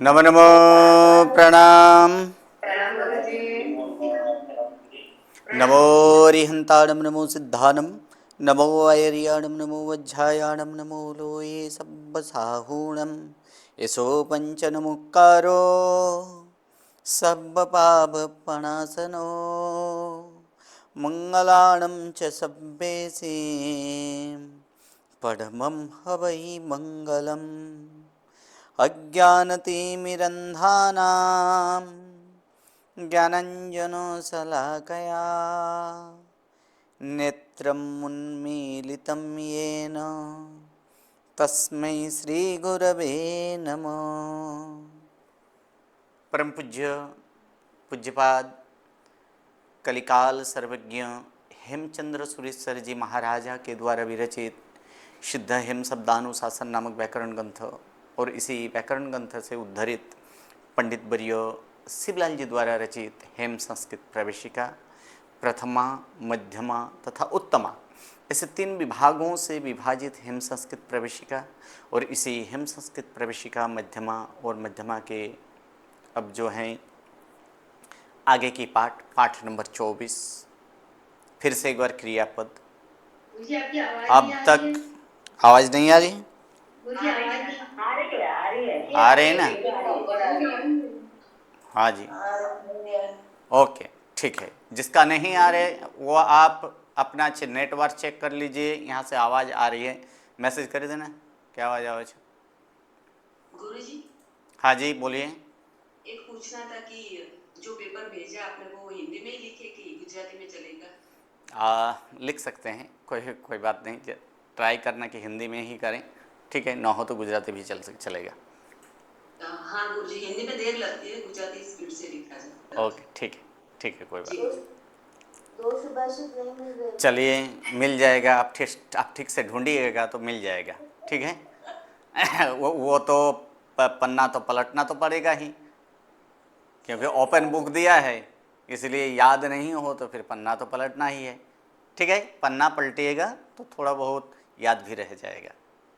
नमो नमो प्रणाम। प्रणाम गुरुजी। नमो प्रणाम गुरुजी। रिहंताणम नमो सिद्धानम नमो आयर्याणम नमो वज्झायाणम नमो लोये सब्बसाहूणम यशो पंचनमुक्कारो सब्बपापपणासनो मंगलाणं च सब्बेसे परमं हवै मंगलम् अज्ञानतिमिरन्धानां ज्ञानञ्जनशलाकया नेत्रम् उन्मीलितं येन तस्मै श्रीगुरवे नमः। परम पूज्य पूज्यपाद कलिकाल सर्वज्ञ हेमचंद्र सुरेश्वर जी महाराजा के द्वारा विरचित शुद्ध हेम शब्दानुशासन नामक व्याकरण ग्रंथ और इसी व्याकरण ग्रंथ से उद्धरित पंडित वर्य शिवलाल जी द्वारा रचित हेम संस्कृत प्रवेशिका प्रथमा, मध्यमा तथा उत्तमा ऐसे 3 विभागों से विभाजित हेम संस्कृत प्रवेशिका और इसी हेम संस्कृत प्रवेशिका मध्यमा और मध्यमा के अब जो हैं आगे की पाठ नंबर 24। फिर से एक बार क्रियापद। मुझे आपकी आवाज अब नहीं आ रही तक है। आवाज़ नहीं आ रही? मुझे आवाज नहीं आ रही है, आ रही है। ये आ आ रही रही है है, ना? लेकिन प्रॉपर आ रही है। हाँ जी, आ रही है। ओके ठीक है। जिसका नहीं आ रहे वो आप अपना नेटवर्क चेक कर लीजिए, यहाँ से आवाज़ आ रही है मैसेज कर देना। क्या आवाज़? गुरुजी, हाँ जी बोलिए। एक पूछना था कि जो पेपर भेजा आपने वो हिंदी में ही लिखे कि गुजराती में चलेगा? लिख सकते हैं, कोई बात नहीं। ट्राई करना कि हिंदी में ही करें, ठीक है। ना हो तो गुजराती भी चलेगा। हाँ गुरुजी, हिंदी में देर लगती है, गुजराती स्पीड से लिखा जाता ओके ठीक है, कोई बात जी। नहीं। दो सुभाषित नहीं मिल रहे। चलिए मिल जाएगा। आप ठीक से ढूंढिएगा तो मिल जाएगा, ठीक है। वो तो पन्ना तो पलटना तो पड़ेगा ही, क्योंकि ओपन बुक दिया है, इसलिए याद नहीं हो तो फिर पन्ना तो पलटना ही है, ठीक है। पन्ना पलटिएगा तो थोड़ा बहुत याद भी रह जाएगा,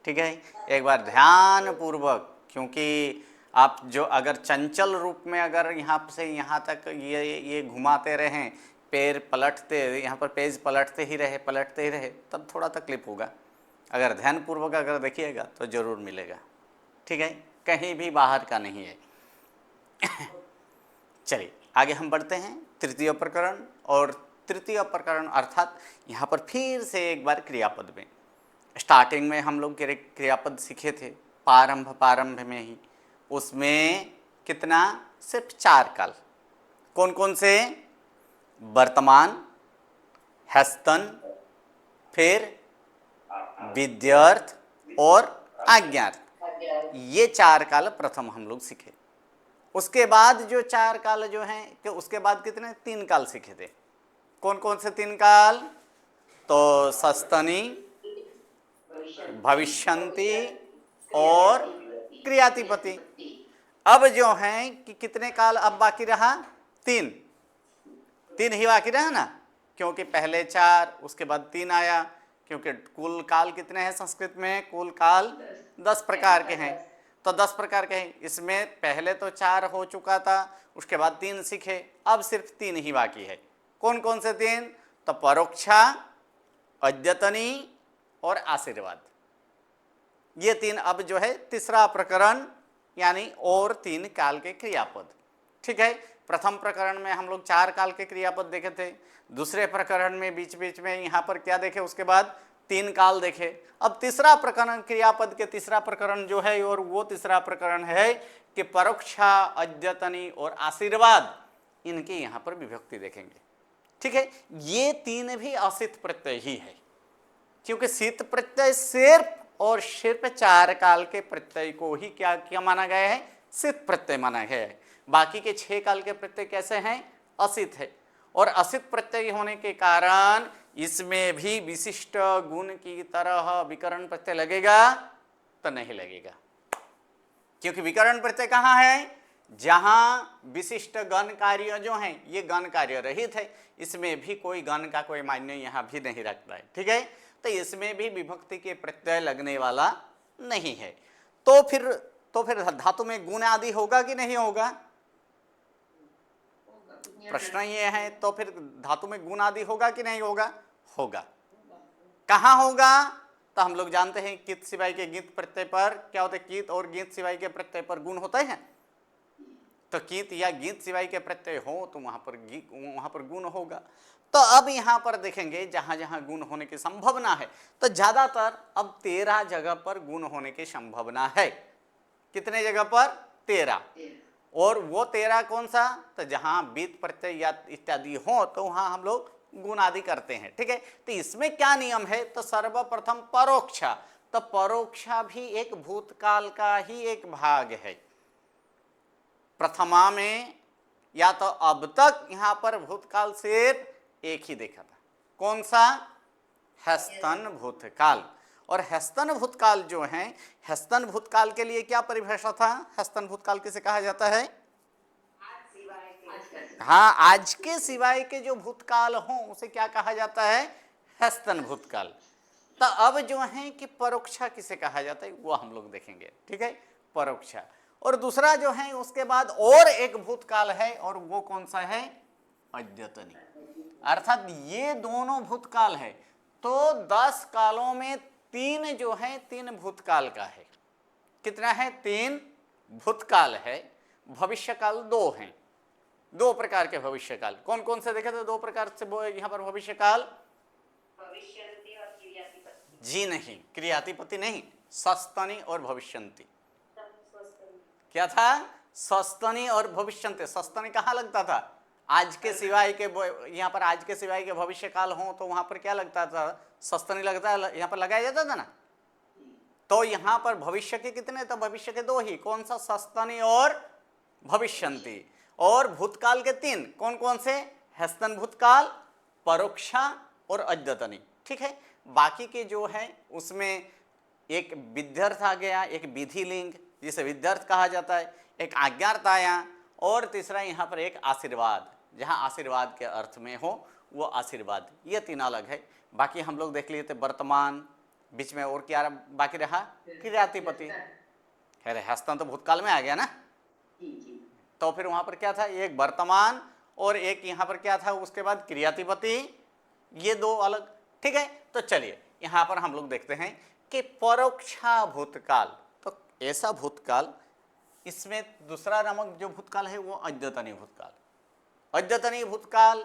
ठीक है। एक बार ध्यान पूर्वक, क्योंकि आप जो अगर चंचल रूप में अगर यहाँ से यहाँ तक ये घुमाते रहें, पैर पलटते, यहाँ पर पेज पलटते ही रहे, तब थोड़ा तकलीफ होगा। अगर ध्यानपूर्वक अगर देखिएगा तो ज़रूर मिलेगा, ठीक है। कहीं भी बाहर का नहीं है। चलिए आगे हम बढ़ते हैं तृतीय प्रकरण। और तृतीय प्रकरण अर्थात यहाँ पर फिर से एक बार क्रियापद में, स्टार्टिंग में हम लोग क्रियापद सीखे थे प्रारंभ में ही। उसमें कितना? सिर्फ 4 काल। कौन कौन से? वर्तमान, हस्तन, फिर विद्यार्थ और आज्ञार्थ। ये 4 काल प्रथम हम लोग सीखे। उसके बाद जो 4 काल जो हैं कि उसके बाद कितने? 3 काल सीखे थे। कौन कौन से 3 काल? तो सस्तनी, भविष्यंती और क्रियातिपति। अब जो हैं कि कितने काल अब बाकी रहा? 3 ही बाकी रहा ना, क्योंकि पहले 4 उसके बाद 3 आया। क्योंकि कुल काल कितने हैं संस्कृत में? कुल काल 10 प्रकार के हैं। तो 10 प्रकार के हैं, इसमें पहले तो 4 हो चुका था, उसके बाद 3 सीखे, अब सिर्फ 3 ही बाकी है। कौन कौन से 3? तो परोक्षा, अद्यतनी और आशीर्वाद। ये 3 अब जो है तीसरा प्रकरण, यानी और 3 काल के क्रियापद, ठीक है। प्रथम प्रकरण में हम लोग 4 काल के क्रियापद देखे थे। दूसरे प्रकरण में बीच बीच में यहाँ पर क्या देखे? उसके बाद 3 काल देखे। अब तीसरा प्रकरण, क्रियापद के तीसरा प्रकरण जो है, और वो तीसरा प्रकरण है कि परोक्षा, अद्यतनी और आशीर्वाद, इनकी यहाँ पर विभक्ति देखेंगे, ठीक है। ये 3 भी असित प्रत्यय ही है, क्योंकि सित प्रत्यय सिर्फ 4 काल के प्रत्यय को ही क्या माना गया है? सित प्रत्यय माना गया है। बाकी के 6 काल के प्रत्यय कैसे हैं? असित है। और असित प्रत्यय होने के कारण इसमें भी विशिष्ट गुण की तरह विकरण प्रत्यय लगेगा? तो नहीं लगेगा, क्योंकि विकरण प्रत्यय कहाँ है? जहां विशिष्ट गण कार्य जो हैं ये गण कार्य रहित है, इसमें भी कोई गण का कोई मान्य यहां भी नहीं रखता है, ठीक है। तो इसमें भी विभक्ति के प्रत्यय लगने वाला नहीं है। तो तो फिर धातु में गुण आदि होगा कि नहीं होगा? प्रश्न ये है, तो फिर धातु में गुण आदि होगा कि नहीं होगा? होगा। कहाँ होगा? तो हम लोग जानते हैं कित सिवाय के गित प्रत्यय पर क्या होता है, कित और गित सिवाय के प्रत्यय पर गुण होता है। तो कित या गित सिवाय के प्रत्यय हो तो वहां पर गुण होगा। तो अब यहां पर देखेंगे जहां जहां गुण होने की संभावना है, तो ज्यादातर अब 13 जगह पर गुण होने की संभावना है। कितने जगह पर? 13। और वो 13 कौन सा? तो जहां बीत प्रत्यय या इत्यादि हो तो वहां हम लोग गुण आदि करते हैं। ठीक है, तो इसमें क्या नियम है? तो सर्वप्रथम परोक्षा। तो परोक्षा भी एक भूतकाल का ही एक भाग है। प्रथमा में या तो अब तक यहां पर भूतकाल सिर्फ एक ही देखा था। कौन सा? हस्तन भूतकाल। और हस्तन भूतकाल जो है, हस्तन भूतकाल के लिए क्या परिभाषा था? हस्तन भूतकाल किसे कहा जाता है? हाँ, आज के सिवाय के जो भूतकाल हो उसे क्या कहा जाता है? हस्तन भूतकाल। तो अब जो है कि परोक्षा किसे कहा जाता है वो हम लोग देखेंगे। ठीक है, परोक्षा। और दूसरा जो है उसके बाद और एक भूतकाल है, और वो कौन सा है? अद्यतनी। अर्थात ये दोनों भूतकाल है। तो 10 कालों में 3 जो है 3 भूतकाल का है। कितना है? 3 भूतकाल है। भविष्यकाल 2 हैं। 2 प्रकार के भविष्यकाल कौन कौन से देखे थे? 2 प्रकार से यहाँ पर भविष्यकाल। भविष्यन्ति और क्रियातिपति। जी नहीं, क्रियातिपति नहीं, सस्तनी और भविष्यन्ति। क्या था? सस्तनी और भविष्यन्ति। सस्तनी कहाँ लगता था? आज के सिवाय के, यहाँ पर आज के सिवाय के भविष्यकाल हो तो वहां पर क्या लगता था? सस्तनी लगता है, यहाँ पर लगाया जाता था ना। तो यहाँ पर भविष्य के कितने? तो भविष्य के 2 ही। कौन सा? सस्तनी और भविष्यन्ति। और भूतकाल के 3 कौन कौन से? हस्तन भूतकाल, परोक्षा और अद्यतनी। ठीक है, बाकी के जो है उसमें एक विध्यर्थ आ गया, एक विधि लिंग जिसे विध्यर्थ कहा जाता है, एक आज्ञार्थ आया, और तीसरा यहाँ पर एक आशीर्वाद, जहाँ आशीर्वाद के अर्थ में हो वो आशीर्वाद। ये 3 अलग है। बाकी हम लोग देख लिए थे वर्तमान, बीच में और क्या बाकी रहा? क्रियातिपति। खैर हस्तन तो भूतकाल में आ गया ना। तो फिर वहां पर क्या था? एक वर्तमान और एक यहाँ पर क्या था? उसके बाद क्रियातिपति। ये 2 अलग। ठीक है, तो चलिए यहाँ पर हम लोग देखते हैं कि परोक्षा भूतकाल। तो ऐसा भूतकाल, इसमें दूसरा नामक जो भूतकाल है वो अद्यतनी भूतकाल। अद्यतनी भूतकाल,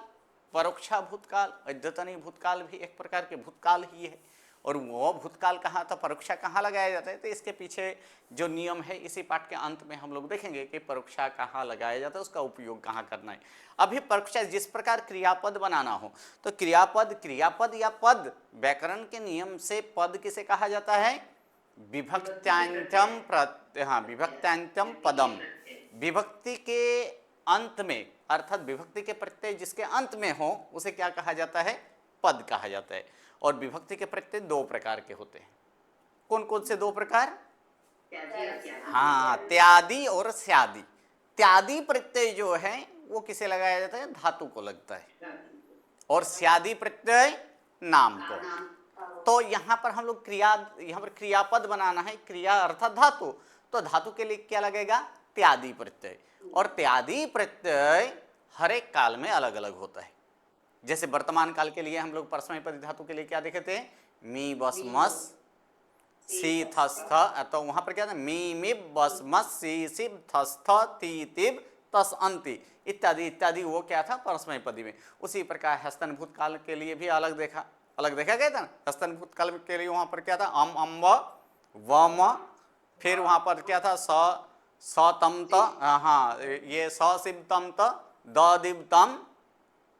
परोक्षा भूतकाल, अद्यतनी भूतकाल भी एक प्रकार के भूतकाल ही है। और वो भूतकाल कहाँ? तो परोक्षा कहाँ लगाया जाता है? तो इसके पीछे जो नियम है इसी पाठ के अंत में हम लोग देखेंगे कि परोक्षा कहाँ लगाया जाता है, उसका उपयोग कहाँ करना है। अभी परोक्षा जिस प्रकार क्रियापद बनाना हो, तो क्रियापद या पद, व्याकरण के नियम से पद किसे कहा जाता है? विभक्त्यांत्यम विभक्त्यांत्यम पदम। विभक्ति के अंत में, अर्थात विभक्ति के प्रत्यय जिसके अंत में हो उसे क्या कहा जाता है? पद कहा जाता है। और विभक्ति के प्रत्यय 2 प्रकार के होते हैं। कौन कौन से 2 प्रकार? हाँ, त्यादि और स्यादि। त्यादि प्रत्यय जो है वो किसे लगाया जाता है? धातु को लगता है। और स्यादि प्रत्यय नाम को। तो यहाँ पर हम लोग यहाँ पर क्रियापद बनाना है, क्रिया अर्थात धातु। तो धातु के लिए क्या लगेगा? त्यादि प्रत्यय। और त्यादि प्रत्यय हर एक काल में अलग अलग होता है। जैसे वर्तमान काल के लिए हम लोग परस्मैपदी धातु के लिए क्या देखे थे? मी बस मस सी थस्थ। तो वहां पर क्या था? मी मिब बस मस सी सिब थस्थ ती तिब तस अंति इत्यादि इत्यादि। वो क्या था? परस्मैपदी में। उसी प्रकार हस्तन भूतकाल के लिए भी अलग देखा गया था ना। हस्तन भूतकाल के लिए वहां पर क्या था? अम अम्ब वम। फिर वहां पर क्या था? स तम त, हाँ ये स सिब तम त, द दिब तम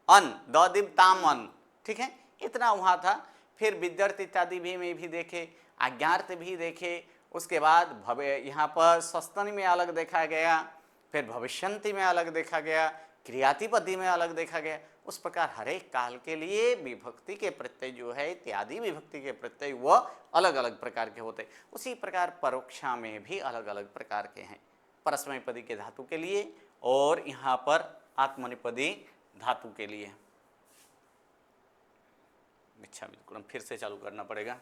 अन, द दिब ताम अन। ठीक है, इतना वहां था। फिर विद्यार्थ इत्यादि भी में भी देखे, आज्ञार्थ भी देखे। उसके बाद यहाँ पर सस्तनी में अलग देखा गया, फिर भविष्यन्ति में अलग देखा गया, क्रियातिपति में अलग देखा गया। उस प्रकार हर एक काल के लिए विभक्ति के प्रत्यय जो है, इत्यादि विभक्ति के प्रत्यय वह अलग अलग प्रकार के होते। उसी प्रकार परोक्षा में भी अलग अलग प्रकार के हैं, परस्मैपदी के धातु के लिए और यहाँ पर आत्मनेपदी धातु के लिए। अच्छा, बिल्कुल हम फिर से चालू करना पड़ेगा।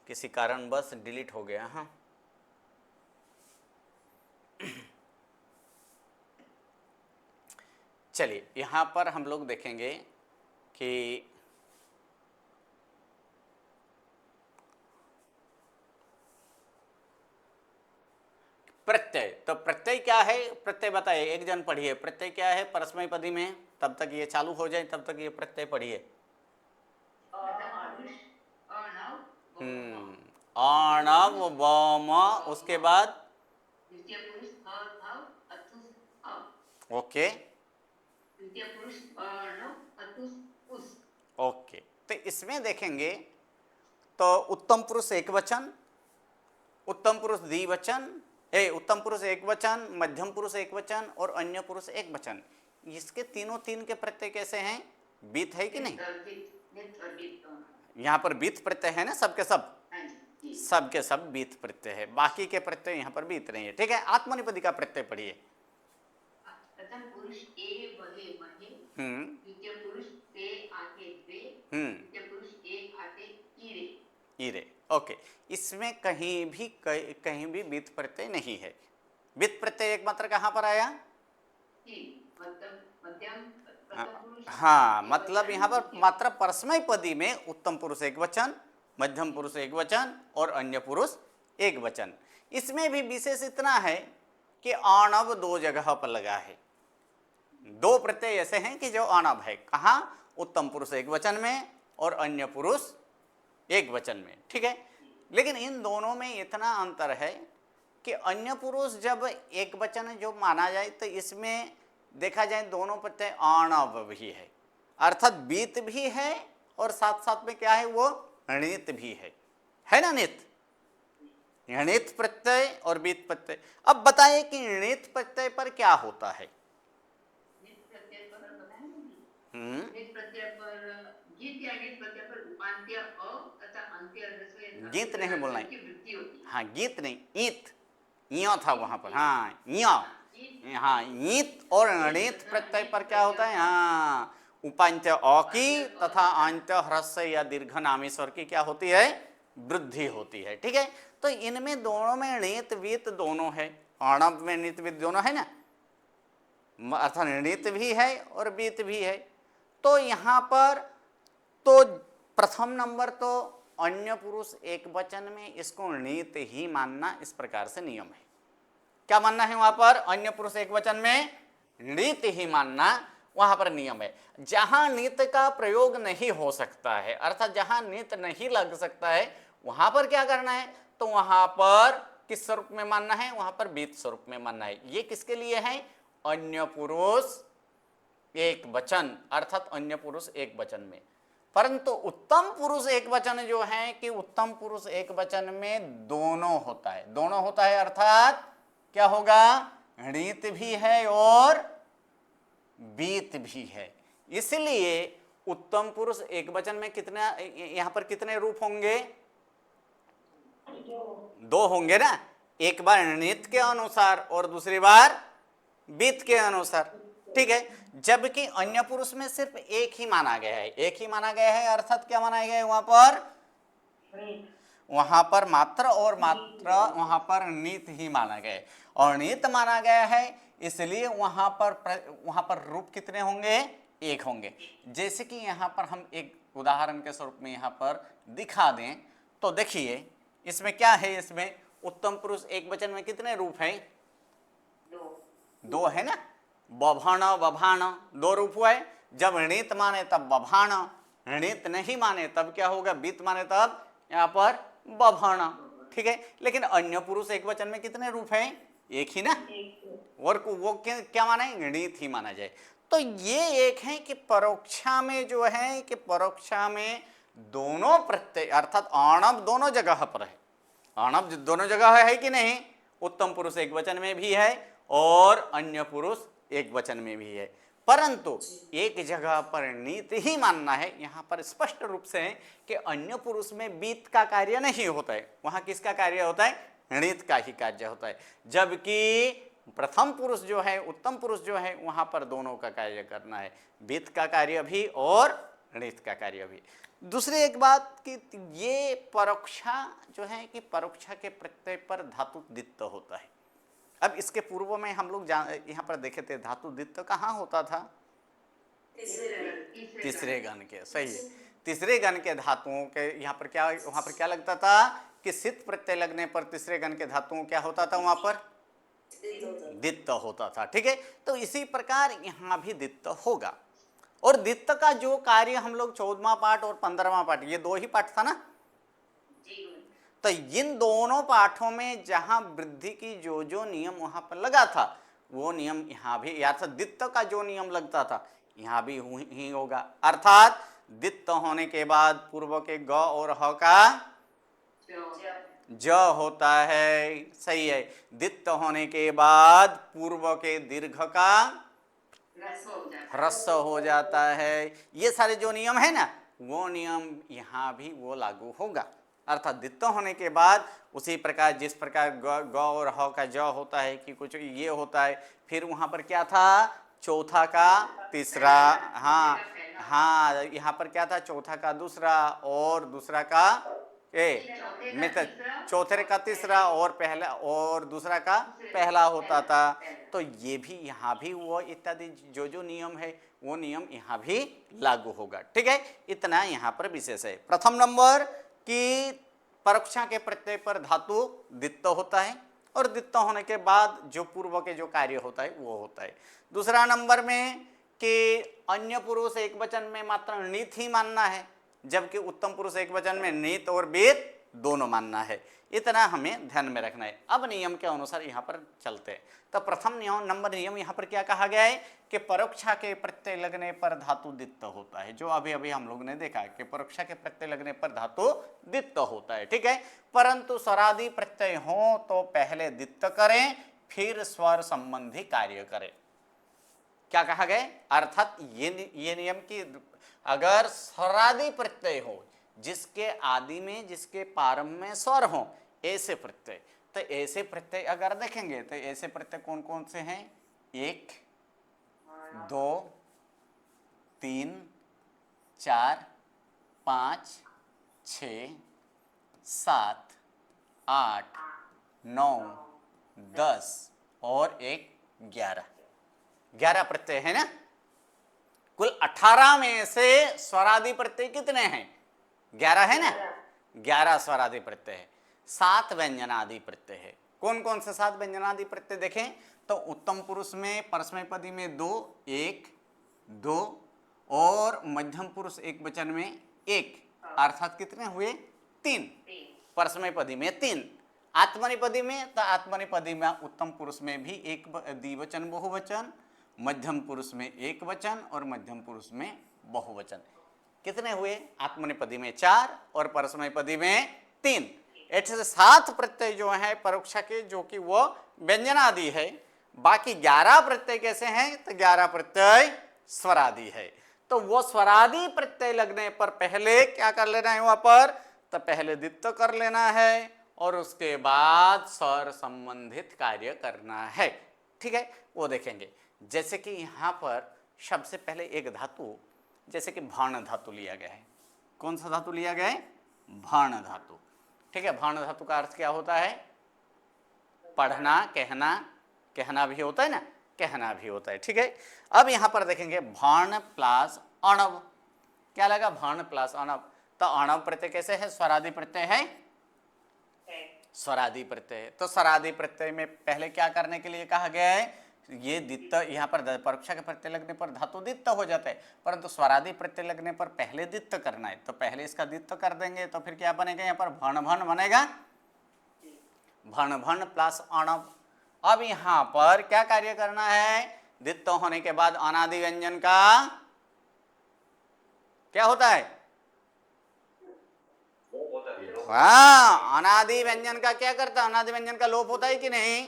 किसी कारणवश डिलीट हो गया। हाँ, चलिए यहाँ पर हम लोग देखेंगे कि प्रत्यय, तो प्रत्यय क्या है, प्रत्यय बताइए, एक जन पढ़िए, प्रत्यय क्या है परस्मैपदी में, तब तक ये चालू हो जाए तब तक ये प्रत्यय पढ़िए। आणव वम, उसके बाद द्वितीय पुरुष ओके तृतीय पुरुष ओके। तो इसमें देखेंगे तो उत्तम पुरुष एक वचन, उत्तम पुरुष द्विवचन, उत्तम पुरुष एक वचन, मध्यम पुरुष एक वचन और अन्य पुरुष एक वचन। इसके तीनों तीन के प्रत्यय कैसे हैं, बीत है कि नहीं? यहाँ पर बीत प्रत्यय है ना, सबके सब, सबके सब बीत प्रत्यय है, बाकी के प्रत्यय यहाँ पर बीत नहीं है। ठीक है, आत्मनिपदी का प्रत्यय पढ़िए। प्रथम पुरुष ए बहे महे, द्वितीय पुरुष ते आते द्वे, तृतीय पुरुष ए आते ईरे। ईरे, ओके। इसमें कहीं भी बीत प्रत्यय नहीं है। बीत प्रत्यय एक मात्र कहाँ पर आया? हाँ, मतलब यहाँ पर मात्र परस्मैपदी में उत्तम पुरुष एक वचन, मध्यम पुरुष एक वचन और अन्य पुरुष एक वचन। इसमें भी विशेष इतना है कि आणव दो जगह पर लगा है। दो प्रत्यय ऐसे हैं कि जो आणव है, कहाँ? उत्तम पुरुष एक वचन में और अन्य पुरुष एक वचन में। ठीक है, लेकिन इन दोनों में इतना अंतर है कि अन्य पुरुष जब एक वचन जो माना जाए तो इसमें देखा जाए दोनों प्रत्यय आणव भी है, अर्थात बीत भी है और साथ साथ में क्या है, वो णित भी है ना, नित, णित प्रत्यय और बीत प्रत्यय। अब बताइए कि णित प्रत्यय पर क्या होता है? गीत नहीं बोलना है, हाँ गीत नहीं, ईत, इया था वहां पर, हाँ इया, हाँ ईत और णित प्रत्यय पर क्या होता है? हाँ, उपांत्य अ की तथा आंत्य ह्रस्व या दीर्घ नामी स्वर की क्या होती है? वृद्धि होती है। ठीक है, तो इनमें दोनों में णित वीत दोनों है, आणव में णित वीत दोनों है ना, अर्थात णित भी है और बीत भी है। तो यहाँ पर तो प्रथम नंबर तो अन्य पुरुष एक वचन में इसको णित ही मानना, इस प्रकार से नियम है। क्या मानना है वहां पर? अन्य पुरुष एक वचन में णित ही मानना वहां पर नियम है। जहां णित का प्रयोग नहीं हो सकता है, अर्थात जहां णित नहीं लग सकता है, वहां पर क्या करना है? तो वहां पर किस स्वरूप में मानना है? वहां पर बीत स्वरूप में मानना है। ये किसके लिए है? अन्य पुरुष एक वचन, अर्थात अन्य पुरुष एक वचन में। परंतु उत्तम पुरुष एक वचन जो है कि उत्तम पुरुष एक वचन में दोनों होता है, दोनों होता है, अर्थात क्या होगा? णित भी है और बीत भी है। इसलिए उत्तम पुरुष एक वचन में कितना, यहां पर कितने रूप होंगे? दो होंगे ना, एक बार णित के अनुसार और दूसरी बार बीत के अनुसार। ठीक है, जबकि अन्य पुरुष में सिर्फ एक ही माना गया है, एक ही माना गया है, अर्थात क्या माना गया है वहां पर मात्र और मात्र वहां पर णित ही माना गया है, और णित माना गया है इसलिए वहां पर रूप कितने होंगे? एक होंगे। जैसे कि यहाँ पर हम एक उदाहरण के स्वरूप में यहाँ पर दिखा दें तो देखिए इसमें क्या है, इसमें उत्तम पुरुष एक वचन में कितने रूप हैं? दो है ना, बभाण बभाण, दो रूप हुआ है। जब णित माने तब बभाण, णित नहीं माने तब क्या होगा? बीत माने तब यहाँ पर बभाण। ठीक है, लेकिन अन्य पुरुष एक वचन में कितने रूप हैं? एक ही ना, और वो क्या माना है? णित ही माना जाए। तो ये एक है कि परोक्षा में जो है कि परोक्षा में दोनों प्रत्यय अर्थात आणव दोनों जगह पर है, आणव दोनों जगह है कि नहीं? उत्तम पुरुष एक वचन में भी है और अन्य पुरुष एक वचन में भी है, परंतु एक जगह पर णित ही मानना है। यहाँ पर स्पष्ट रूप से है कि अन्य पुरुष में बीत का कार्य नहीं होता है, वहां किसका कार्य होता है? णित का ही कार्य होता है। जबकि प्रथम पुरुष जो है, उत्तम पुरुष जो है, वहां पर दोनों का कार्य करना है, बीत का कार्य भी और णित का कार्य भी। दूसरी एक बात कि ये परोक्षा जो है कि परोक्षा के प्रत्यय पर धातु दित्त होता है। अब इसके पूर्व में हम लोग यहाँ पर देखे थे धातु दित्त कहाँ होता था? तीसरे गण के, सही है। तीसरे गण के धातुओं के यहाँ पर क्या, वहां पर क्या लगता था कि सित प्रत्यय लगने पर तीसरे गण के धातुओं क्या होता था? वहां पर दित्त होता था। ठीक है, तो इसी प्रकार यहाँ भी दित्त होगा। और दित्त का जो कार्य हम लोग 14वां पाठ और 15वां पाठ, ये 2 ही पाठ था ना, तो इन दोनों पाठों में जहां वृद्धि की जो नियम वहां पर लगा था वो नियम यहाँ भी, या तो दित्त का जो नियम लगता था यहाँ भी ही होगा। अर्थात दित्त होने के बाद पूर्व के ग और ह का ज होता है, सही है। दित्त होने के बाद पूर्व के दीर्घ का ह्रस्व हो जाता है। ये सारे जो नियम है ना, वो नियम यहाँ भी वो लागू होगा। अर्थात दित्त होने के बाद उसी प्रकार जिस प्रकार ग और ह का ज होता है कि कुछ ये होता है, फिर वहां पर क्या था? चौथा का तीसरा, हाँ यहाँ पर क्या था? चौथा का दूसरा और दूसरा का मित्र, चौथे का तीसरा और पहला और दूसरा का पहला होता था। तो ये भी यहाँ भी वो इत्यादि जो नियम है वो नियम यहाँ भी लागू होगा। ठीक है, इतना यहाँ पर विशेष है। प्रथम नंबर कि परोक्षा के प्रत्यय पर धातु दित्त होता है और दित्त होने के बाद जो पूर्व के जो कार्य होता है वो होता है। दूसरा नंबर में कि अन्य पुरुष एक वचन में मात्र णित ही मानना है, जबकि उत्तम पुरुष एक वचन में णित और वेद दोनों मानना है। इतना हमें ध्यान में रखना है। अब नियम के अनुसार यहाँ पर चलते हैं। तो प्रथम नंबर नियम यहाँ पर क्या कहा गया है कि परोक्षा के प्रत्यय लगने पर धातु दित्त होता है। जो अभी अभी हम लोग ने देखा कि परोक्षा के प्रत्यय लगने पर धातु दित्त होता है। ठीक है, परंतु स्वरादि प्रत्यय हो तो पहले दित्त करें फिर स्वर संबंधी कार्य करें। क्या कहा गया? अर्थात ये नियम की अगर स्वरादि प्रत्यय हो, जिसके आदि में जिसके प्रारंभ में स्वर हो, ऐसे प्रत्यय, तो ऐसे प्रत्यय अगर देखेंगे तो ऐसे प्रत्यय कौन कौन से हैं? 1, 2, 3, 4, 5, 6, 7, 8, 9, 10 और 11 प्रत्यय है ना। कुल 18 में से स्वरादि प्रत्यय कितने हैं? 11 है ना। 11 स्वरादि प्रत्यय है। 7 व्यंजनादि प्रत्यय है। कौन कौन से 7 व्यंजनादि प्रत्यय देखें तो उत्तम पुरुष में परस्मैपदी में 2, 1, 2 और मध्यम पुरुष एक वचन में 1, अर्थात कितने हुए? 3। परस्मैपदी में 3। आत्मनेपदी में तो आत्मनेपदी में उत्तम पुरुष में भी एक द्विवचन बहुवचन, मध्यम पुरुष में एक वचन और मध्यम पुरुष में बहुवचन। कितने हुए? आत्मनेपदी में 4 और परस्मैपदी में 3। ऐसे 7 प्रत्यय जो है परोक्षा के, जो कि वो व्यंजनादि है। बाकी 11 प्रत्यय कैसे हैं? तो 11 प्रत्यय स्वरादि है। तो वो स्वरादि प्रत्यय लगने पर पहले क्या कर लेना है? वहां पर तो पहले दित्त कर लेना है और उसके बाद स्वर संबंधित कार्य करना है। ठीक है, वो देखेंगे। जैसे कि यहाँ पर शब्द से पहले एक धातु, जैसे कि भाण धातु लिया गया है। कौन सा धातु लिया गया है? भाण धातु। ठीक है, भाण धातु का अर्थ क्या होता है? पढ़ना, कहना, कहना भी होता है ना, कहना भी होता है। ठीक है, अब यहाँ पर देखेंगे भाण प्लस अणव। क्या लगा? भाण प्लस अणव। तो अणव प्रत्यय कैसे है? स्वरादि प्रत्यय है, स्वरादि प्रत्यय। तो स्वरादि प्रत्यय में पहले क्या करने के लिए कहा गया है? ये दित्त, यहाँ पर परोक्षा के प्रत्यय लगने पर धातु दित्त हो जाता है, परंतु स्वरादि प्रत्यय लगने पर पहले दित्त करना है। तो पहले इसका दित्त कर देंगे तो फिर क्या बनेगा? यहाँ पर भण भण बनेगा, भण भण प्लस अणव। अब यहाँ पर क्या कार्य करना है? दित्त होने के बाद अनादि व्यंजन का क्या होता है? हाँ, अनादि व्यंजन का क्या करता है? अनादि व्यंजन का लोप होता है कि नहीं?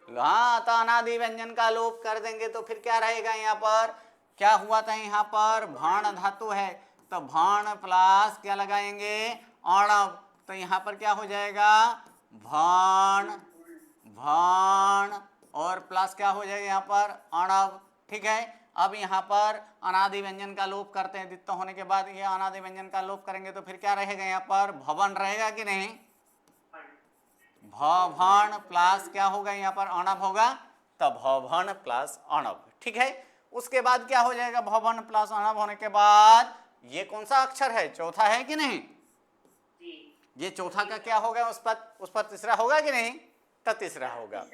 हाँ, तो अनादि व्यंजन का लोप कर देंगे तो फिर क्या रहेगा? यहाँ पर क्या हुआ था? यहाँ पर भाण धातु है तो भाण प्लस क्या लगाएंगे? अणव। तो यहाँ पर क्या हो जाएगा? भाण भाण और प्लस क्या हो जाएगा? यहाँ पर अणव। ठीक है, अब यहाँ पर अनादि व्यंजन का लोप करते हैं, दित्त होने के बाद ये अनादि व्यंजन का लोप करेंगे तो फिर क्या रहेगा यहाँ पर, भवन रहेगा कि नहीं, भवन प्लस क्या होगा यहाँ पर, अणव होगा, तब भवन प्लस अणव। ठीक है, उसके बाद क्या हो जाएगा, भवन प्लस अणव होने के बाद ये कौन सा अक्षर है, चौथा है कि नहीं, ये चौथा का क्या होगा, उस पर तीसरा होगा कि नहीं, तो तीसरा होगा,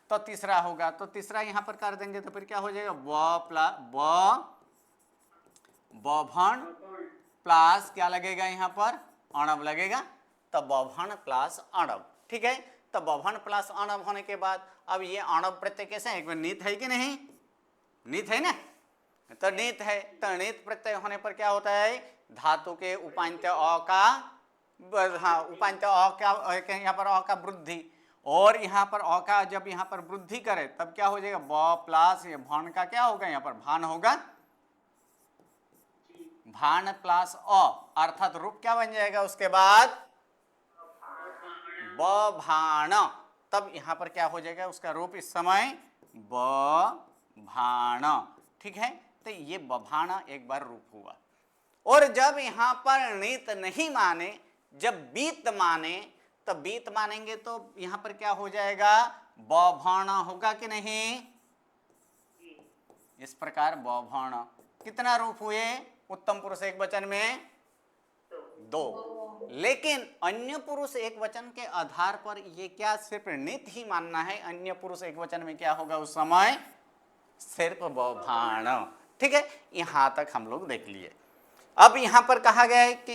तो तीसरा होगा, तो तीसरा यहां पर कर देंगे तो फिर क्या हो जाएगा, भवन प्लस क्या लगेगा यहाँ पर, अणव लगेगा, तब भवन प्लस अणव। ठीक है, तो भवन प्लस अणव होने के बाद अब ये अणव प्रत्यय कैसे है, एक बार नीत है कि नहीं, नीत है ना, तो नीत है, तो नीत प्रत्यय होने पर क्या होता है, धातु के उपांत्य अ का, हाँ उपांत्य अ का, यहाँ पर अ का वृद्धि, और यहाँ पर अ का जब यहाँ पर वृद्धि करे तब क्या हो जाएगा, ब प्लस ये भान का क्या होगा, यहाँ पर भान होगा, भान प्लस अ, अर्थात रूप क्या बन जाएगा उसके बाद, ब भाण, तब यहाँ पर क्या हो जाएगा उसका रूप इस समय ब भाण। ठीक है, तो ये बभाण एक बार रूप हुआ, और जब यहाँ पर नीत नहीं माने, जब बीत माने, तब बीत मानेंगे तो यहाँ पर क्या हो जाएगा, बभाण होगा कि नहीं, इस प्रकार बभाण। कितना रूप हुए उत्तम पुरुष एक वचन में, दो, लेकिन अन्य पुरुष एक वचन के आधार पर ये क्या सिर्फ नीत ही मानना है, अन्य पुरुष एक वचन में क्या होगा उस समय, सिर्फ बभाण। ठीक है, यहां तक हम लोग देख लिए। अब यहां पर कहा गया है कि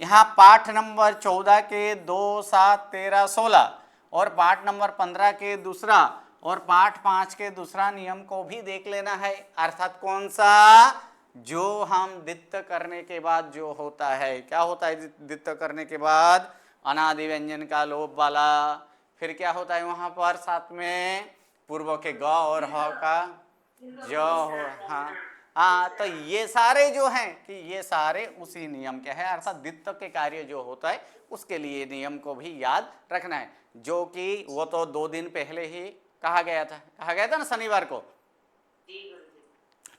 यहाँ पाठ नंबर 14 के 2, 7, 13, 16 और पाठ नंबर 15 के दूसरा और पाठ 5 के दूसरा नियम को भी देख लेना है, अर्थात कौन सा, जो हम द्वित्व करने के बाद जो होता है, क्या होता है द्वित्व करने के बाद, अनादि व्यंजन का लोप वाला, फिर क्या होता है वहां पर साथ में पूर्व के ग और ह का ज हो, हाँ, तो ये सारे जो हैं कि ये सारे उसी नियम के हैं, अर्थात द्वित्व के कार्य जो होता है उसके लिए नियम को भी याद रखना है, जो कि वो तो 2 दिन पहले ही कहा गया था ना, शनिवार को।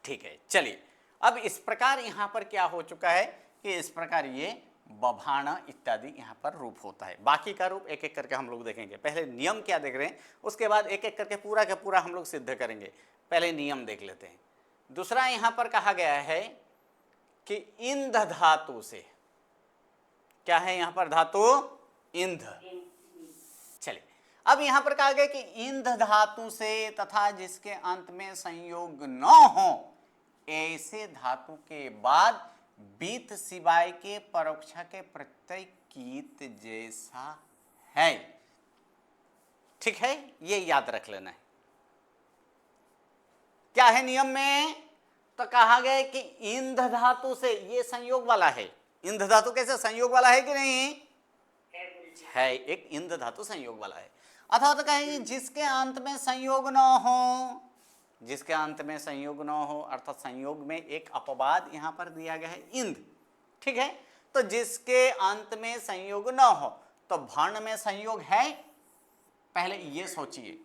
ठीक है, चलिए, अब इस प्रकार यहाँ पर क्या हो चुका है कि इस प्रकार ये बभाण इत्यादि यहाँ पर रूप होता है। बाकी का रूप एक एक करके हम लोग देखेंगे, पहले नियम क्या देख रहे हैं, उसके बाद एक एक करके पूरा का पूरा हम लोग सिद्ध करेंगे। पहले नियम देख लेते हैं। दूसरा यहाँ पर कहा गया है कि इंध धातु से, क्या है यहाँ पर धातु, इंध। चलिए, अब यहाँ पर कहा गया कि इंध धातु से तथा जिसके अंत में संयोग न हो ऐसे धातु के बाद बीत सिवाय के परोक्ष के प्रत्यय कीत जैसा है। ठीक है, ये याद रख लेना है। क्या है नियम में, तो कहा गया कि इंध धातु से, ये संयोग वाला है, इंध धातु कैसे संयोग वाला है कि नहीं है, एक इंध धातु संयोग वाला है, अथवा तो कहेंगे जिसके अंत में संयोग न हो, जिसके अंत में संयोग न हो, अर्थात संयोग में एक अपवाद यहां पर दिया गया है इंध। ठीक है, तो जिसके अंत में संयोग न हो, तो भर्ण में संयोग है, पहले ये सोचिए,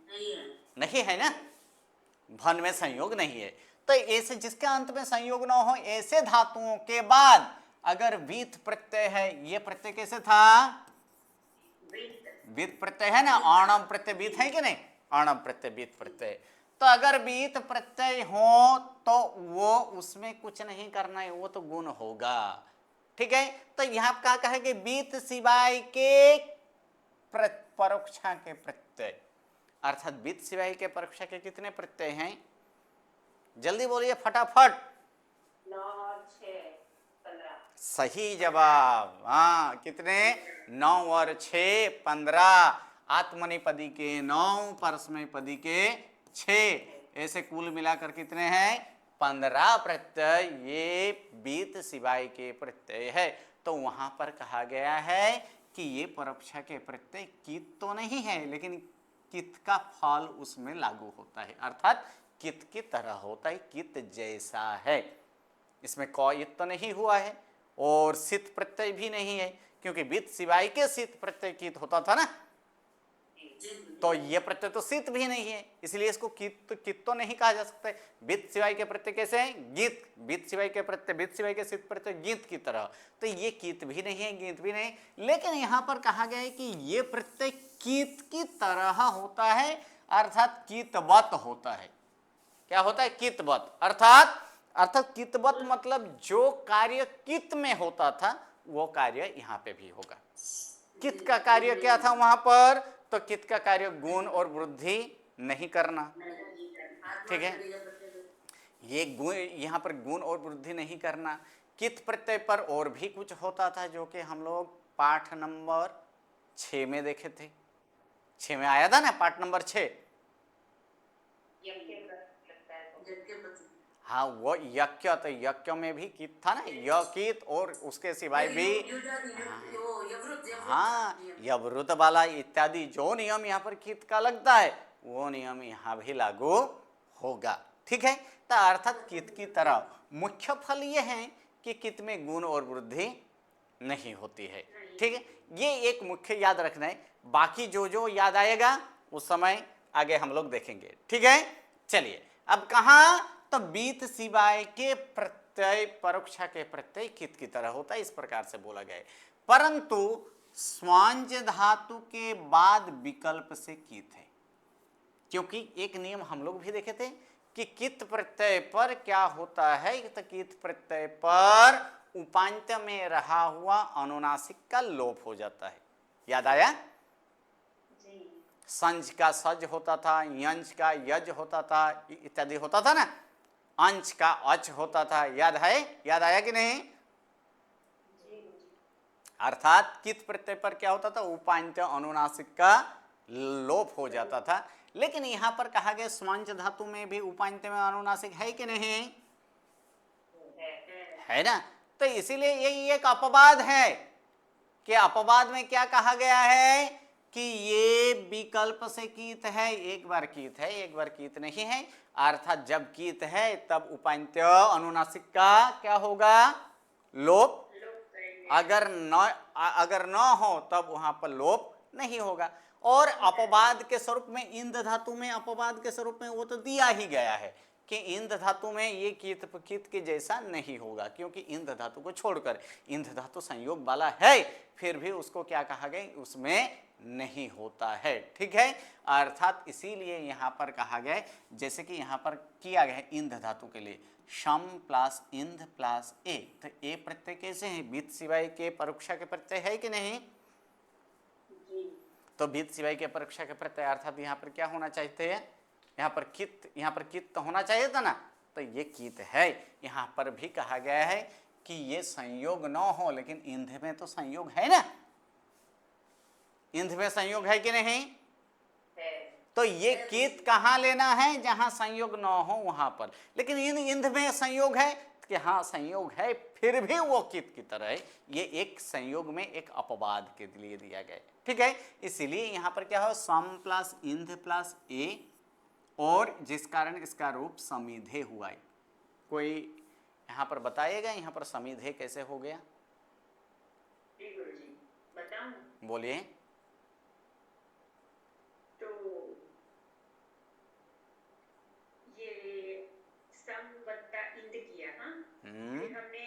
नहीं है ना, भन में संयोग नहीं है, तो ऐसे जिसके अंत में संयोग न हो ऐसे धातुओं के बाद अगर वीत प्रत्यय है, ये प्रत्यय कैसे था, वीत प्रत्यय है ना, आणम प्रत्यय वीत है कि नहीं, आणम प्रत्यय वीत प्रत्यय, तो अगर वीत प्रत्यय हो तो वो उसमें कुछ नहीं करना है, वो तो गुण होगा। ठीक है, तो यहां क्या कहेंगे, वीत सिवाय के परोक्षा के प्रत्यय, अर्थात बीत सिवाय के परोक्षा के कितने प्रत्यय हैं, जल्दी बोलिए फटाफट। 9 और 6 15। सही जवाब, हाँ, कितने, 9 और 6 15, आत्मनेपदी के 9, परस्मैपदी के 6, ऐसे कुल मिलाकर कितने हैं, 15 प्रत्यय ये बीत सिवाय के प्रत्यय है। तो वहां पर कहा गया है कि ये परोक्षा के प्रत्यय कित तो नहीं है, लेकिन कित का फल उसमें लागू होता है, अर्थात कित की तरह होता है, कित जैसा है। इसमें क तो नहीं हुआ है और सित प्रत्यय भी नहीं है, क्योंकि बीत सिवाय के सित प्रत्यय कित होता था ना। तो ये प्रत्यय तो सित भी नहीं है, इसलिए इसको कित तो नहीं कहा जा सकता। बित सिवाय के प्रत्यय कैसे हैं? गीत। बित सिवाय के प्रत्यय, बित सिवाय के सित प्रत्यय गीत की तरह, तो ये कीत भी नहीं है, गीत भी नहीं। लेकिन यहां पर कहा गया है कि ये प्रत्यय कीत की तरह होता है, अर्थात कीतवत होता है। क्या होता है? कीतवत। अर्थात कीतवत मतलब जो कार्य कित में होता था वो कार्य यहां पे भी होगा। कित का कार्य क्या था वहां पर? तो कित का कार्य गुण और वृद्धि नहीं करना, ठीक है। ये गुण, यहां पर गुण और वृद्धि नहीं करना। कित प्रत्यय पर और भी कुछ होता था जो कि हम लोग पाठ नंबर 6 में देखे थे। 6 में आया था ना, पाठ नंबर 6। हाँ, वो यज्ञ, तो यज्ञ में भी कित था ना, यकित, और उसके सिवाय भी हाँ यवृत वाला इत्यादि जो नियम यहाँ पर कित का लगता है वो नियम यहाँ भी लागू होगा, ठीक है। तो अर्थात कित की तरह मुख्य फल ये है कि कित में गुण और वृद्धि नहीं होती है, ठीक है। ये एक मुख्य याद रखना है, बाकी जो जो याद आएगा उस समय आगे हम लोग देखेंगे, ठीक है। चलिए अब कहा, तो बीत सिवाय के प्रत्यय परोक्षा के प्रत्यय कित की तरह होता है, इस प्रकार से बोला गया है। परंतु स्वांज धातु के बाद विकल्प से कित है, क्योंकि एक नियम हम लोग भी देखे थे कि कित प्रत्यय पर क्या होता है, तो कित प्रत्यय पर उपांत्य में रहा हुआ अनुनासिक का लोप हो जाता है। याद आया? संज का सज होता था, यंज का यज होता था, इत्यादि होता था ना, अंश का अच होता था। याद है? याद आया कि नहीं? अर्थात कित प्रत्यय पर क्या होता था? उपांत्य अनुनासिक का लोप हो जाता था। लेकिन यहां पर कहा गया स्वांज धातु में भी उपांत्य में अनुनासिक है कि नहीं? है ना। तो इसीलिए यही एक अपवाद है कि अपवाद में क्या कहा गया है कि ये विकल्प से कीत है, एक बार कीत है, एक बार कीत नहीं है। अर्थात जब कीत है तब उपांत्य अनुनासिक का क्या होगा? लोप। अगर न हो तब वहां पर लोप नहीं होगा। और अपवाद के स्वरूप में इंद धातु में, अपवाद के स्वरूप में वो तो दिया ही गया है कि इंद धातु में ये कित के जैसा नहीं होगा, क्योंकि इंद धातु को छोड़कर, इंद धातु संयोग वाला है फिर भी उसको क्या कहा गया? उसमें नहीं होता है, ठीक है। अर्थात इसीलिए यहां पर कहा गया, जैसे कि यहां पर किया गया है इंद धातु के लिए शम प्लस इंध प्लस ए, तो ए प्रत्यय कैसे है? बीत सिवाय के परोक्षा के प्रत्यय है कि नहीं? तो बीत सिवाय के परोक्षा के प्रत्यय, अर्थात यहाँ पर क्या होना चाहिए? यहाँ पर कित तो होना चाहिए था ना, तो ये कित है। यहाँ पर भी कहा गया है कि ये संयोग न हो, लेकिन इंध में तो संयोग है ना, इंध में संयोग है कि नहीं? तो ये कित कहाँ लेना है? जहां संयोग न हो वहां पर। लेकिन इंध में संयोग है कि हाँ संयोग है, फिर भी वो कित की तरह है। ये एक संयोग में एक अपवाद के लिए दिया गया है, ठीक है। इसीलिए यहां पर क्या हो? सम प्लस इंध प्लस ए, और जिस कारण इसका रूप समीधे हुआ है। कोई यहां पर बताइएगा यहां पर समीधे कैसे हो गया? बोलिए। फिर हमने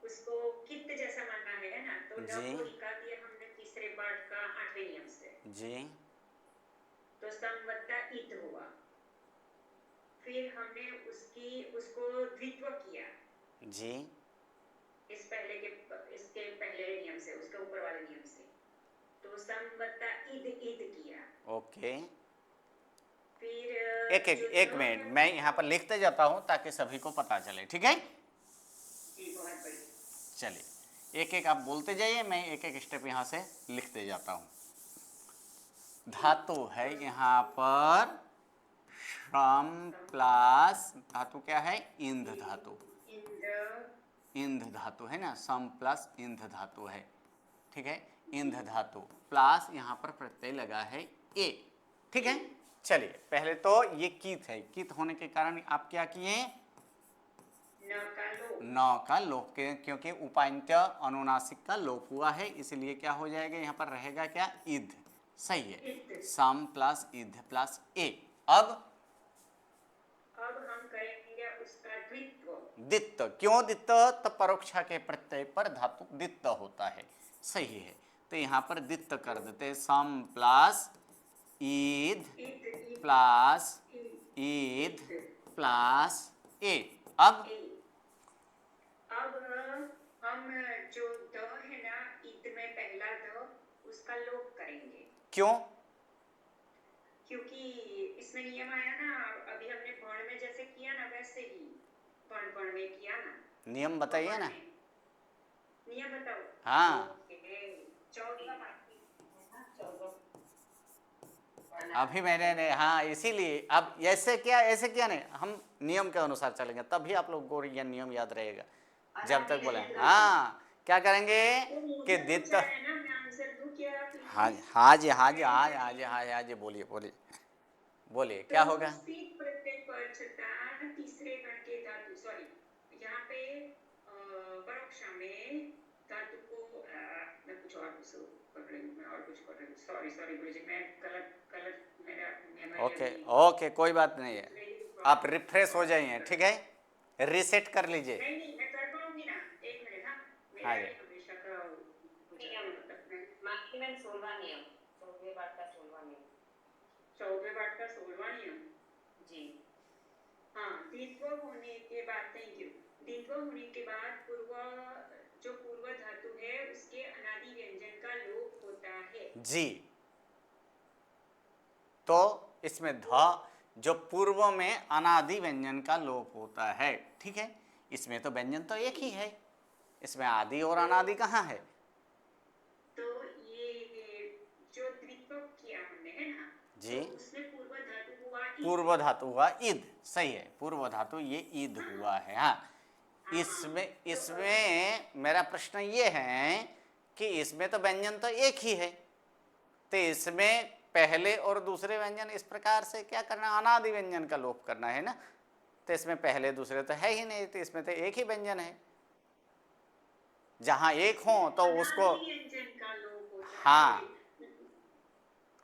उसको कित जैसा मानना है ना, तो न को इका दिया हमने तीसरे पाठ का 8वें नियम से जी, तो संवत्ता इत हुआ। फिर हमने उसको द्वित्व किया जी, इसके पहले नियम से, उसके ऊपर वाले नियम से, तो संवत्ता इद किया। ओके। फिर एक मिनट, मैं यहाँ पर लिखते जाता हूँ ताकि सभी को पता चले, ठीक है। चलिए एक एक आप बोलते जाइए, मैं एक एक स्टेप यहाँ से लिखते जाता हूँ। धातु है यहाँ पर श्रम प्लस धातु क्या है? इंध धातु। इंध धातु है ना, सम प्लस इंध धातु है, ठीक है। इंध धातु प्लस यहाँ पर प्रत्यय लगा है ए, ठीक है। चलिए पहले तो ये कीत है, कीत होने के कारण आप क्या किए? न का लोप, क्योंकि उपांत्य अनुनासिक का लोप हुआ है, इसलिए क्या हो जाएगा? यहाँ पर रहेगा क्या? इद। सही है, इद। सम प्लस इध प्लस ए। अब हम करेंगे उसका द्वित्व। दित्त, क्यों दित्त? तो परोक्षा के प्रत्यय पर धातु दित्त होता है, सही है। तो यहाँ पर दित्त कर देते हैं, सम प्लस ईद इद प्लस इद ईद इद प्लस ए। अब ए। अब हम जो द है ना, ईद में पहला द, उसका लोप करेंगे, क्यों? क्योंकि इसमें नियम आया ना, अभी हमने वर्ण में जैसे किया ना वैसे ही वर्ण में किया ना। नियम बताइए ना। नियम बताओ। हाँ। ओके, 14 बाकी है ना, 14। अभी मैंने हाँ, इसीलिए अब ऐसे किया नहीं, हम नियम के अनुसार चलेंगे, तभी आप लोग को ये नियम याद रहेगा। जब तक बोले हाँ, क्या करेंगे कि दित्त। हाँ हाँ जी, हाँ जी, हाँ हाँ जी, हाँ हाँ जी, बोलिए बोलिए बोलिए, क्या होगा? स्पीक प्रत्यय पर छठा तीसरे गण के धातु, सॉरी यहाँ पे परोक्षा में धातु को मैं कुछ और पढ़ रही हूँ, मैं और कुछ पढ़ रही हूँ, सॉरी सॉरी गुरुजी, मैं गलत मेरा मेमोरी ओके ओके, कोई बात नहीं है, आप रिफ्रेश हो जाइए, ठीक है, रीसेट कर लीजिए। नहीं मैं कर पाऊंगी ना, एक मिनट। हाँ, मेरा हाँ ही जी, हमेशा का नियम, मार्किंग 16वां नियम, 14वें पाठ का 16वां नियम, 14वें पाठ का 16वां नियम जी। हाँ, द्वित्व होने के बाद, थैंक यू, द्वित्व होने के बाद जो पूर्व धातु है उसके अनादि व्यंजन का लोप होता है जी। तो इसमें ध जो पूर्व में अनादि व्यंजन का लोप होता है, ठीक है, इसमें तो व्यंजन तो एक ही है, इसमें आदि और अनादि कहाँ है? तो ये जो द्वित्व किया हमने है ना जी, तो उसमें पूर्व धातु हुआ ईद। पूर्व धातु हुआ ईद, सही है, पूर्व धातु ये ईद हुआ है। हाँ, इसमें मेरा प्रश्न ये है कि इसमें तो व्यंजन तो एक ही है, तो इसमें पहले और दूसरे व्यंजन इस प्रकार से क्या करना, अनादि व्यंजन का लोप करना है ना, तो इसमें पहले दूसरे तो है ही नहीं, तो इसमें तो एक ही व्यंजन है, जहां एक हो तो उसको, हाँ,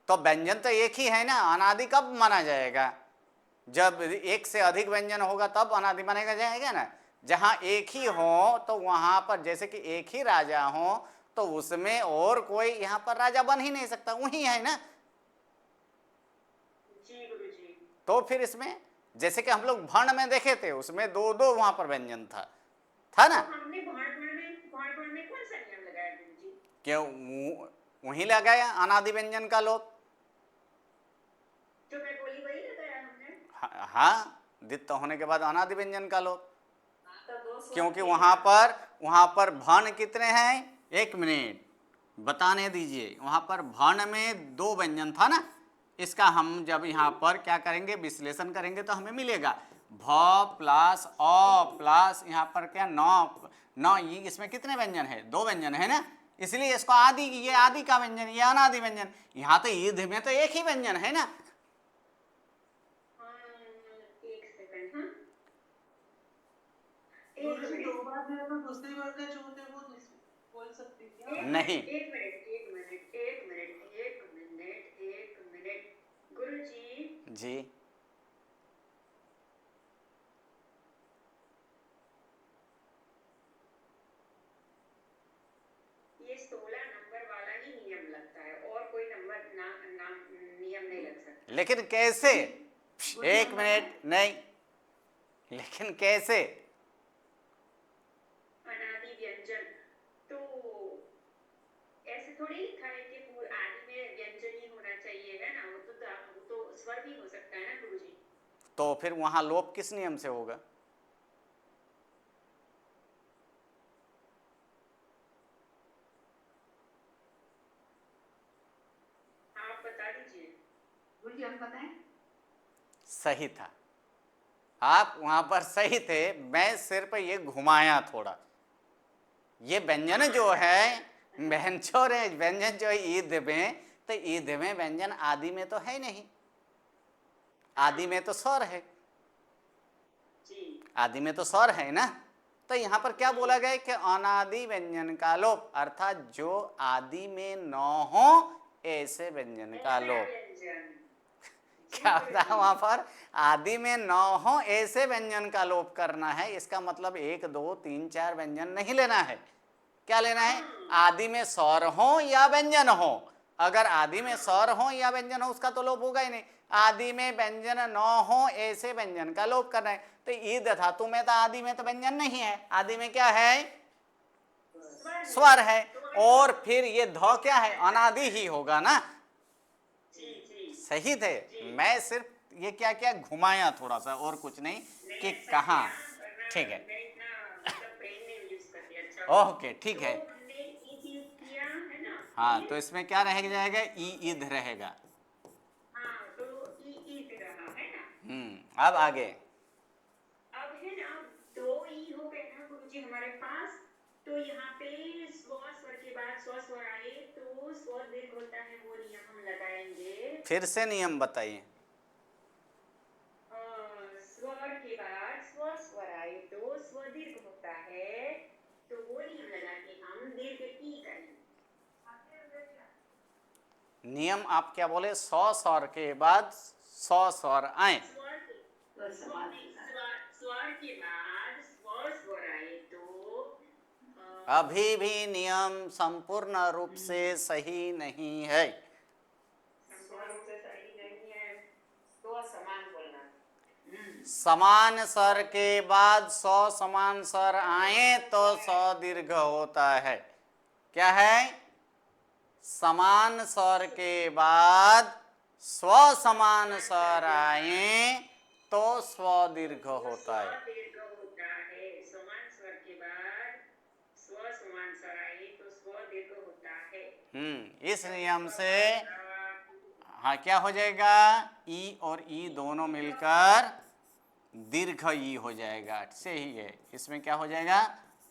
तो व्यंजन तो एक ही है ना, अनादि कब माना जाएगा? जब एक से अधिक व्यंजन होगा तब अनादि मानेगा जाएगा ना। जहां एक ही हो तो वहां पर, जैसे कि एक ही राजा हो तो उसमें और कोई यहाँ पर राजा बन ही नहीं सकता, वही है ना। जी गुरुजी। तो फिर इसमें जैसे कि हम लोग भर्ण में देखे थे, उसमें दो दो वहां पर व्यंजन था ना। तो हमने भर्ण में कौन सा नियम लगाया गुरुजी? क्यों? वही लगाया अनादि व्यंजन का लोप। जो मैं बोली वही लगाया हमने। हाँ, दित्त होने के बाद अनादि व्यंजन का लोप, तो क्योंकि वहां पर भर्ण कितने हैं? एक मिनट बताने दीजिए, वहां पर भर्ण में दो व्यंजन था ना, इसका हम जब यहाँ पर क्या करेंगे, विश्लेषण करेंगे तो हमें मिलेगा भ प्लस अ प्लस यहाँ पर क्या नौ, ये इसमें कितने व्यंजन है? दो व्यंजन है ना, इसलिए इसको आदि, ये आदि का व्यंजन, ये अनादि व्यंजन। यहाँ तो ईद में तो एक ही व्यंजन है ना। एक सेकंड, हाँ दो बार मेरे को दूसरी बार का छूट है, वो बोल सकती क्या? नहीं, एक मिनट गुरुजी जी, ये 16 नंबर वाला ही नियम लगता है, और कोई नंबर नियम नहीं लग सकता। लेकिन कैसे? एक मिनट, नहीं, लेकिन कैसे? अनादि व्यंजन तो ऐसे थोड़ी लिखा है कि आदि में व्यंजन ही होना चाहिए है ना, वो तो स्वर भी हो सकता है ना गुरुजी। तो फिर वहां लोप किस नियम से होगा? आप बता दीजिए गुरुजी, हम बताएं। सही था, आप वहां पर सही थे, मैं सिर्फ ये घुमाया थोड़ा। ये व्यंजन जो है, व्यंजन जो है ईद में, तो ईद में व्यंजन आदि में तो है नहीं, आदि में तो स्वर है, आदि में तो स्वर है ना। तो यहाँ पर क्या बोला गया कि अनादि व्यंजन का लोप, अर्थात जो आदि में न हो ऐसे व्यंजन का ऐसा लोप। व्यंजन। क्या होता है वहां पर? आदि में न हो ऐसे व्यंजन का लोप करना है। इसका मतलब 1 2 3 4 व्यंजन नहीं लेना है। क्या लेना है? आदि में स्वर हो या व्यंजन हो। अगर आदि में स्वर हो या व्यंजन हो उसका तो लोप होगा ही नहीं। आदि में व्यंजन न हो ऐसे व्यंजन का लोप करना है। तो ईद धातु में तो आदि में तो व्यंजन नहीं है, आदि में क्या है? स्वर है। और फिर ये ध क्या है? अनादि ही होगा ना। जी जी। सही थे। मैं सिर्फ ये क्या क्या घुमाया थोड़ा सा, और कुछ नहीं कि कहाँ। ठीक है, मैं इतना मतलब पेन नहीं यूज करती। अच्छा ओके ठीक है। तो हमने ईद यूज किया है ना। हाँ, तो इसमें क्या रह जाएगा? ई ईद रहेगा। हाँ, तो ईद रहा है ना। अब आगे अब है ना 2 ई हो गए ना गुरुजी हमारे पास। तो यहाँ पे स्वर के बाद स्वर आए तो स्वर दीर्घ होता है, वो नियम हम लगाएंगे। फिर से नियम बताइए। स्वर के बाद स्वर आए तो स्वर दीर्घ होता है, तो वो नियम लगा के हम दीर्घ ई करेंगे। नियम आप क्या बोले? 100 स्वर के बाद 100 स्वर आए। स्वर के बाद स्वर आए तो अभी भी नियम संपूर्ण रूप से सही नहीं है। संपूर्ण रूप से सही नहीं है तो समान बोलना। समान स्वर के बाद 100 समान स्वर आए तो 100 दीर्घ होता है। क्या है? समान स्वर के बाद स्व समान स्वर आए तो स्व दीर्घ होता है। दीर्घ होता है। समान स्वर के बाद स्व समान स्वर आए तो स्व दीर्घ होता है। इस नियम से हाँ क्या हो जाएगा? ई और ई दोनों मिलकर दीर्घ ई हो जाएगा। सही है। इसमें क्या हो जाएगा?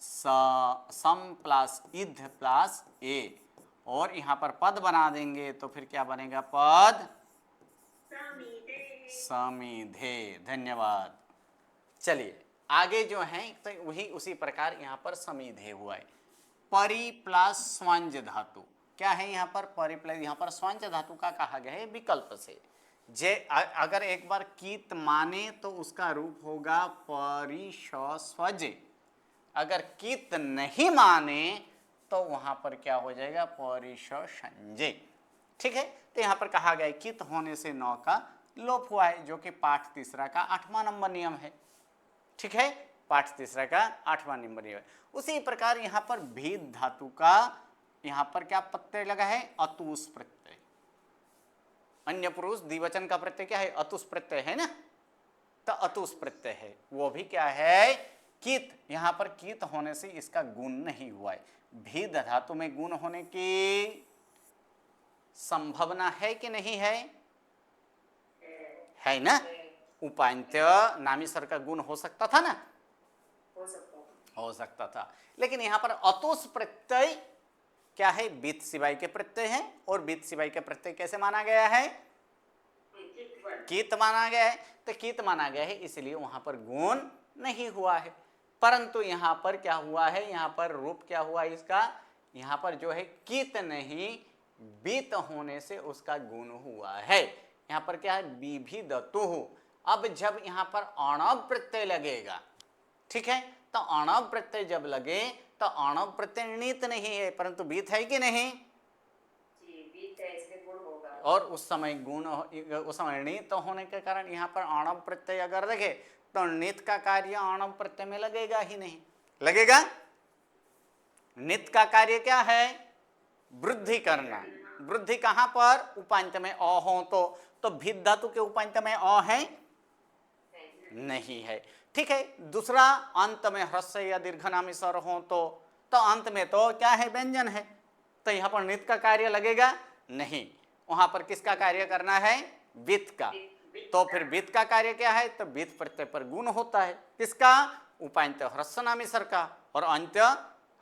सम प्लस इध प्लस ए, और यहाँ पर पद बना देंगे तो फिर क्या बनेगा? पद समीधे। धन्यवाद। चलिए आगे जो है तो वही उसी प्रकार यहाँ पर समीधे हुआ है। परि प्लस स्वांज धातु क्या है यहाँ पर? परि प्लस यहाँ पर स्वांज धातु का कहा गया है विकल्प से। जे अगर एक बार कीत माने तो उसका रूप होगा परिशस्वजे। अगर कीत नहीं माने तो वहां पर क्या हो जाएगा? परिशंजे। ठीक है। तो यहाँ पर कहा गया है कीत होने से 9 का लोप हुआ है, जो कि पाठ तीसरा का 8वां नंबर नियम है। ठीक है, पाठ तीसरा का 8वां नंबर नियम है। उसी प्रकार यहाँ पर भीद धातु का यहाँ पर क्या प्रत्यय लगा है? अतुस प्रत्यय। अन्य पुरुष द्विवचन का प्रत्यय क्या है? अतुस प्रत्यय है ना। तो अतुस प्रत्यय है, वो भी क्या है? कीत। यहाँ पर कीत होने से इसका गुण नहीं हुआ है। भीद धातु में गुण होने की संभावना है कि नहीं है? है ना। उपांत्य नामी स्वर का गुण हो सकता था ना, हो सकता था। लेकिन यहाँ पर अतुस प्रत्यय क्या है? बीत सिवाय के प्रत्यय है, और बीत सिवाय के प्रत्यय कैसे माना गया है? कीत माना गया है। तो कीत माना गया है इसलिए वहां पर गुण नहीं हुआ है। परंतु यहाँ पर क्या हुआ है? यहाँ पर रूप क्या हुआ इसका? यहाँ पर जो है कीत नहीं, बीत होने से उसका गुण हुआ है। यहाँ पर क्या है? विभिदतु। अब जब यहाँ पर अणव प्रत्यय लगेगा, ठीक है, तो अणव प्रत्यय जब लगे तो अणव प्रत्यय णित नहीं है परंतु बीत है कि नहीं? बीत है, इसलिए गुण होगा। और उस समय गुण, उस समय णित होने के कारण यहाँ पर अणव प्रत्यय अगर लगे तो णित का कार्य अणव प्रत्यय में लगेगा ही नहीं। लगेगा? नित का कार्य क्या है? वृद्धि करना। वृद्धि कहां पर? उपांत में अ हो तो भिद धातु के उपांत में अ है नहीं है। ठीक है। दूसरा, अंत में ह्रस्व या दीर्घनामी स्वर हो तो अंत में तो क्या है? व्यंजन है। तो यहाँ पर नित का कार्य लगेगा नहीं। वहां पर किसका कार्य करना है? वित्त का। तो फिर वित्त का कार्य क्या है? तो वित्त प्रत्यय पर गुण होता है। किसका? उपांत ह्रस्व नामी स्वर का, और अंत्य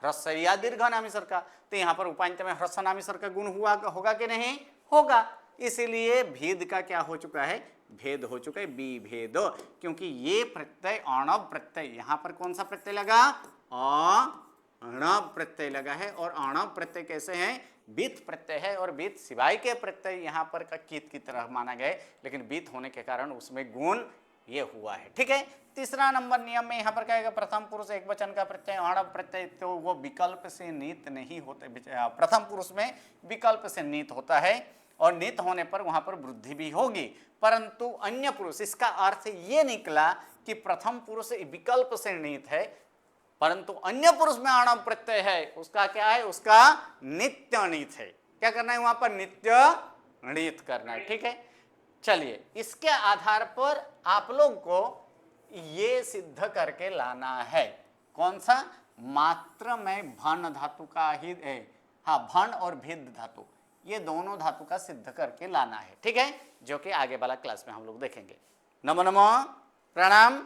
ह्रस्व या दीर्घनामी स्वर का। तो यहाँ पर उपांत में ह्रस्व नामी स्वर का गुण हुआ होगा कि नहीं? होगा। इसीलिए भेद का क्या हो चुका है? भेद हो चुका है, विभेद। क्योंकि ये प्रत्यय अणव प्रत्यय, यहाँ पर कौन सा प्रत्यय लगा? अणव प्रत्यय लगा है। और अणव प्रत्यय कैसे हैं? बीत प्रत्यय है और बीत सिवाय के प्रत्यय यहाँ पर का कीत की तरह माना गए, लेकिन बीत होने के कारण उसमें गुण ये हुआ है। ठीक है, तीसरा नंबर नियम में यहाँ पर कहेगा प्रथम पुरुष एक वचन का प्रत्यय अणव प्रत्यय तो वो विकल्प से नीत नहीं होते। प्रथम पुरुष में विकल्प से नीत होता है और नीत होने पर वहां पर वृद्धि भी होगी, परंतु अन्य पुरुष, इसका अर्थ ये निकला कि प्रथम पुरुष विकल्प से नीत है, परंतु अन्य पुरुष में अणव प्रत्यय है, उसका क्या है, उसका नित्य नीत है। क्या करना है वहां पर, नित्य नीत करना है। ठीक है, चलिए इसके आधार पर आप लोग को ये सिद्ध करके लाना है, कौन सा, मात्र में भन धातु का ही है, हाँ भन और भिद धातु, ये दोनों धातु का सिद्ध करके लाना है। ठीक है, जो कि आगे वाला क्लास में हम लोग देखेंगे। नमो नमो, प्रणाम।